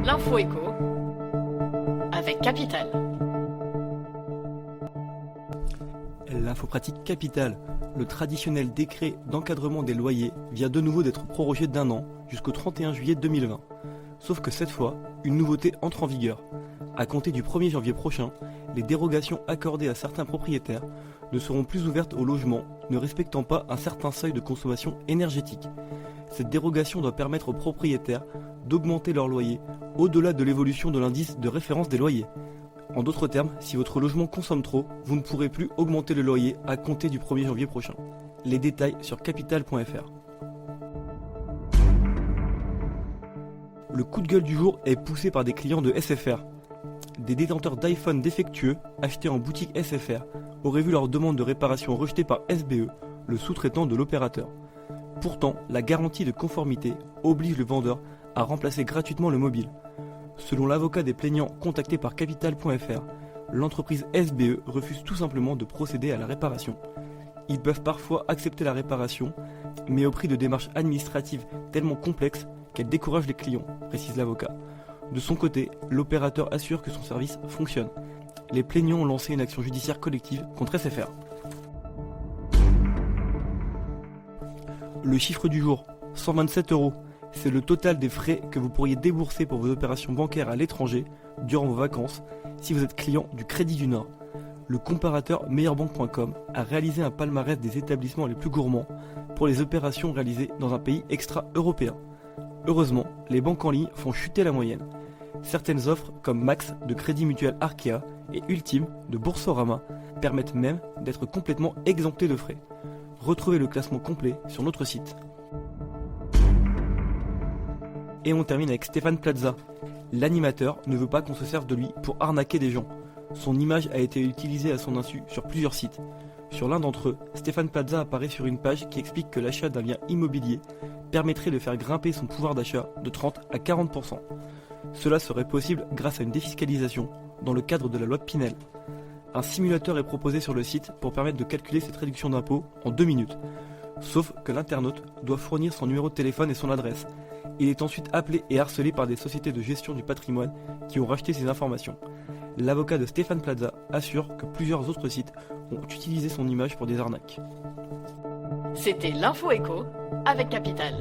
L'info éco avec Capital. L'info pratique Capital. Le traditionnel décret d'encadrement des loyers vient de nouveau d'être prorogé d'un an jusqu'au 31 juillet 2020. Sauf que cette fois, une nouveauté entre en vigueur. À compter du 1er janvier prochain, les dérogations accordées à certains propriétaires ne seront plus ouvertes aux logements ne respectant pas un certain seuil de consommation énergétique. Cette dérogation doit permettre aux propriétaires d'augmenter leur loyer au-delà de l'évolution de l'indice de référence des loyers. En d'autres termes, si votre logement consomme trop, vous ne pourrez plus augmenter le loyer à compter du 1er janvier prochain. Les détails sur capital.fr. Le coup de gueule du jour est poussé par des clients de SFR. Des détenteurs d'iPhone défectueux achetés en boutique SFR auraient vu leur demande de réparation rejetée par SBE, le sous-traitant de l'opérateur. Pourtant, la garantie de conformité oblige le vendeur à remplacer gratuitement le mobile. Selon l'avocat des plaignants contacté par Capital.fr, l'entreprise SBE refuse tout simplement de procéder à la réparation. Ils peuvent parfois accepter la réparation, mais au prix de démarches administratives tellement complexes qu'elles découragent les clients, précise l'avocat. De son côté, l'opérateur assure que son service fonctionne. Les plaignants ont lancé une action judiciaire collective contre SFR. Le chiffre du jour, 127 €. C'est le total des frais que vous pourriez débourser pour vos opérations bancaires à l'étranger durant vos vacances si vous êtes client du Crédit du Nord. Le comparateur meilleurbanque.com a réalisé un palmarès des établissements les plus gourmands pour les opérations réalisées dans un pays extra-européen. Heureusement, les banques en ligne font chuter la moyenne. Certaines offres comme Max de Crédit Mutuel Arkea et Ultime de Boursorama permettent même d'être complètement exemptées de frais. Retrouvez le classement complet sur notre site. Et on termine avec Stéphane Plaza. L'animateur ne veut pas qu'on se serve de lui pour arnaquer des gens. Son image a été utilisée à son insu sur plusieurs sites. Sur l'un d'entre eux, Stéphane Plaza apparaît sur une page qui explique que l'achat d'un bien immobilier permettrait de faire grimper son pouvoir d'achat de 30 à 40%. Cela serait possible grâce à une défiscalisation dans le cadre de la loi Pinel. Un simulateur est proposé sur le site pour permettre de calculer cette réduction d'impôt en 2 minutes. Sauf que l'internaute doit fournir son numéro de téléphone et son adresse. Il est ensuite appelé et harcelé par des sociétés de gestion du patrimoine qui ont racheté ces informations. L'avocat de Stéphane Plaza assure que plusieurs autres sites ont utilisé son image pour des arnaques. C'était l'info éco avec Capital.